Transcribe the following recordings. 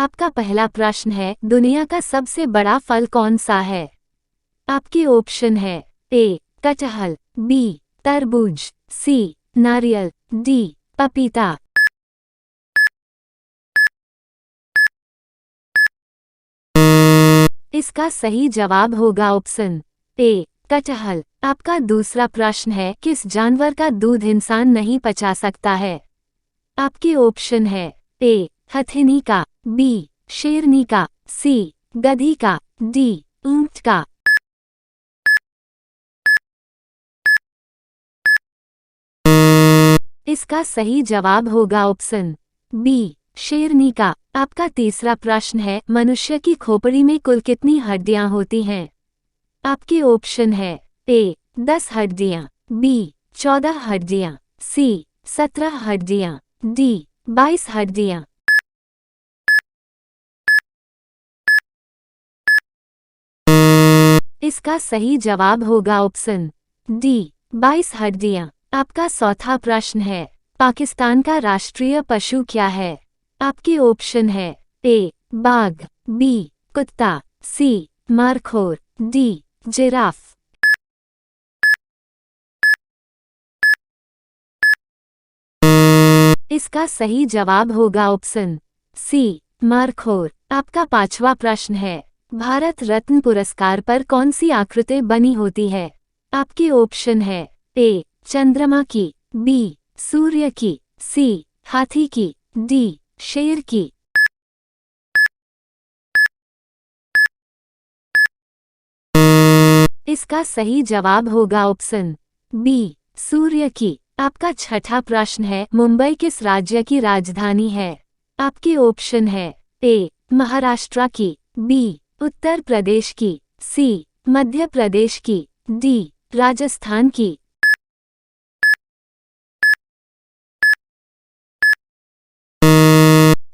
आपका पहला प्रश्न है, दुनिया का सबसे बड़ा फल कौन सा है? आपके ऑप्शन है ए कटहल, बी तरबूज, सी नारियल, डी पपीता। इसका सही जवाब होगा ऑप्शन ए कटहल। आपका दूसरा प्रश्न है, किस जानवर का दूध इंसान नहीं पचा सकता है? आपके ऑप्शन है ए हथिनी का, बी शेरनी का, सी गधी का, डी ऊंट का। इसका सही जवाब होगा ऑप्शन बी शेरनी का। आपका तीसरा प्रश्न है, मनुष्य की खोपड़ी में कुल कितनी हड्डियां होती हैं? आपके ऑप्शन है ए 10 हड्डियां, बी 14 हड्डियां, सी 17 हड्डियां, डी 22 हड्डियां। इसका सही जवाब होगा ऑप्शन डी 22 हड्डियां। आपका चौथा प्रश्न है, पाकिस्तान का राष्ट्रीय पशु क्या है? आपके ऑप्शन है ए बाघ, बी कुत्ता, सी मारखोर, डी जिराफ। इसका सही जवाब होगा ऑप्शन सी मारखोर। आपका पांचवा प्रश्न है, भारत रत्न पुरस्कार पर कौन सी आकृति बनी होती है? आपके ऑप्शन है ए चंद्रमा की, बी सूर्य की, सी हाथी की, डी शेर की। इसका सही जवाब होगा ऑप्शन बी सूर्य की। आपका छठा प्रश्न है, मुंबई किस राज्य की राजधानी है? आपके ऑप्शन है ए महाराष्ट्र की, बी उत्तर प्रदेश की, सी मध्य प्रदेश की, डी राजस्थान की।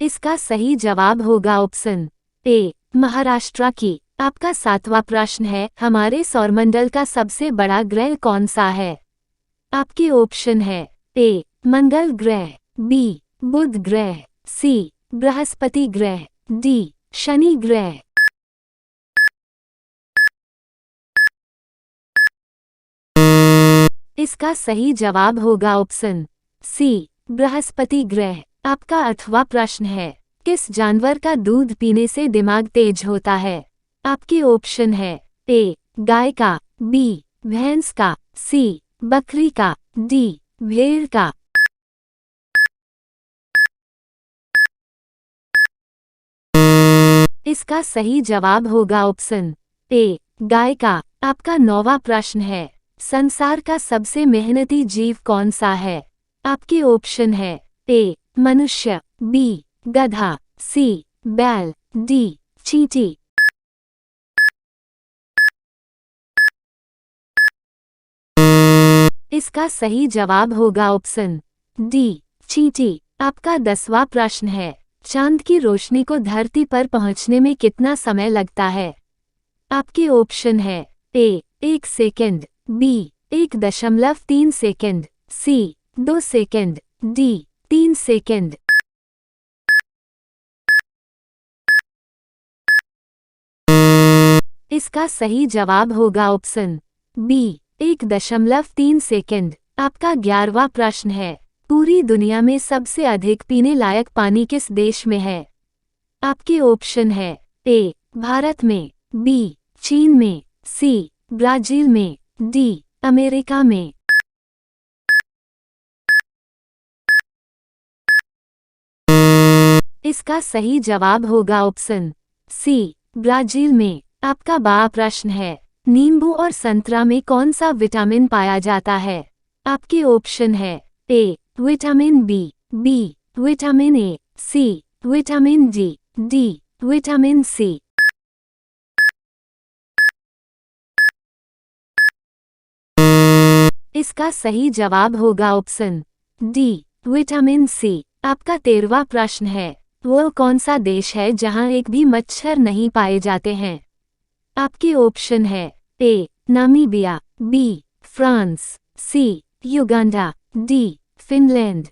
इसका सही जवाब होगा ऑप्शन ए महाराष्ट्र की। आपका सातवां प्रश्न है, हमारे सौरमंडल का सबसे बड़ा ग्रह कौन सा है? आपके ऑप्शन है ए मंगल ग्रह, बी बुध ग्रह, सी बृहस्पति ग्रह, डी शनि ग्रह। इसका सही जवाब होगा ऑप्शन सी बृहस्पति ग्रह। आपका आठवां प्रश्न है, किस जानवर का दूध पीने से दिमाग तेज होता है? आपके ऑप्शन है ए गाय का, बी भैंस का, सी बकरी का, डी भेड़ का। इसका सही जवाब होगा ऑप्शन ए गाय का। आपका नौवां प्रश्न है, संसार का सबसे मेहनती जीव कौन सा है? आपके ऑप्शन है ए मनुष्य, बी गधा, सी बैल, डी चींटी। इसका सही जवाब होगा ऑप्शन डी चींटी। आपका 10वां प्रश्न है, चांद की रोशनी को धरती पर पहुंचने में कितना समय लगता है? आपके ऑप्शन है ए 1 सेकंड, बी 1.3 सेकंड, सी 2 सेकंड, डी 3 सेकंड। इसका सही जवाब होगा ऑप्शन बी 1.3 सेकंड। आपका 11वां प्रश्न है, पूरी दुनिया में सबसे अधिक पीने लायक पानी किस देश में है? आपके ऑप्शन है ए भारत में, बी चीन में, सी ब्राजील में, डी अमेरिका में। इसका सही जवाब होगा ऑप्शन सी ब्राजील में। आपका 12वां प्रश्न है, नींबू और संतरा में कौन सा विटामिन पाया जाता है? आपके ऑप्शन है A vitamin B, B vitamin A, C vitamin D, D vitamin C. इसका सही जवाब होगा ऑप्शन डी विटामिन सी। आपका 13वां प्रश्न है, वो कौन सा देश है जहां एक भी मच्छर नहीं पाए जाते हैं? आपके ऑप्शन है ए नामीबिया, बी फ्रांस, सी युगांडा, डी फिनलैंड।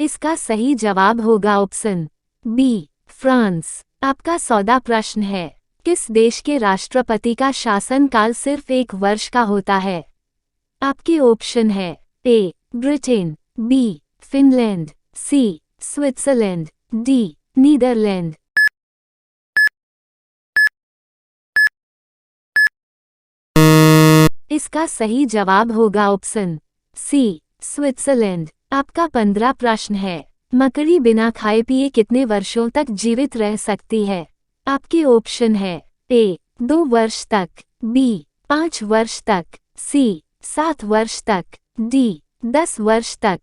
इसका सही जवाब होगा ऑप्शन बी फ्रांस। आपका 14वां प्रश्न है, किस देश के राष्ट्रपति का शासनकाल सिर्फ 1 वर्ष का होता है? आपके ऑप्शन है ए ब्रिटेन, बी फिनलैंड, सी स्विट्जरलैंड, डी नीदरलैंड। इसका सही जवाब होगा ऑप्शन सी स्विट्जरलैंड। आपका 15वां प्रश्न है, मकड़ी बिना खाए पिए कितने वर्षों तक जीवित रह सकती है? आपके ऑप्शन है ए 2 वर्ष तक, बी 5 वर्ष तक, सी 7 वर्ष तक, डी 10 वर्ष तक।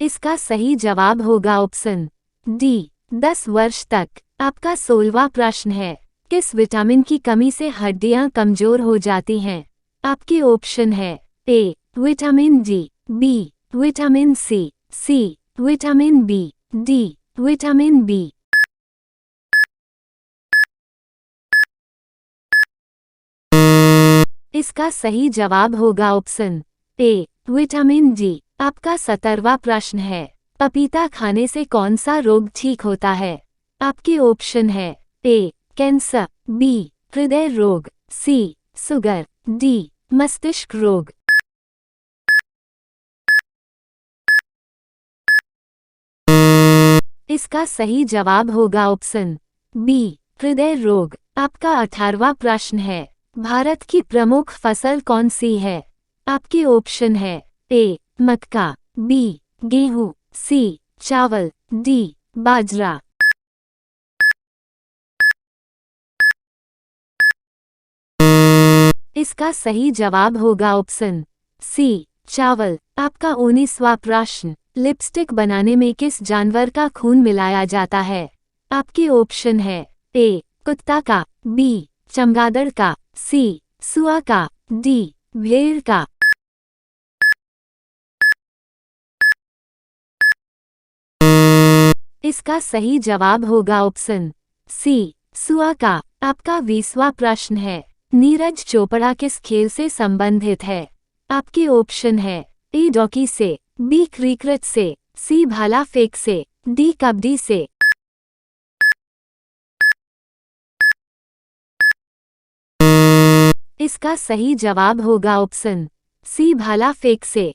इसका सही जवाब होगा ऑप्शन डी 10 वर्ष तक। आपका 16वां प्रश्न है, किस विटामिन की कमी से हड्डियां कमजोर हो जाती हैं? आपके ऑप्शन है A vitamin D, B vitamin C vitamin B, D vitamin B. इसका सही जवाब होगा ऑप्शन ए विटामिन डी। आपका 17वां प्रश्न है, पपीता खाने से कौन सा रोग ठीक होता है? आपके ऑप्शन है ए कैंसर, बी हृदय रोग, सी शुगर, डी मस्तिष्क रोग। इसका सही जवाब होगा ऑप्शन बी हृदय रोग। आपका 18वां प्रश्न है, भारत की प्रमुख फसल कौन सी है? आपके ऑप्शन है ए मक्का, बी गेहूं, सी चावल, डी बाजरा। इसका सही जवाब होगा ऑप्शन सी चावल। आपका 19वां प्रश्न, लिपस्टिक बनाने में किस जानवर का खून मिलाया जाता है? आपके ऑप्शन है ए कुत्ता का, बी चमगादड़ का, सी सुआ का, डी भेड़ का। इसका सही जवाब होगा ऑप्शन सी सुआ का। आपका 20वां प्रश्न है, नीरज चोपड़ा किस खेल से संबंधित है? आपके ऑप्शन है ए डॉकी से, बी क्रिकेट से, सी भाला फेंक से, डी कबड्डी से। इसका सही जवाब होगा ऑप्शन सी भाला फेंक से।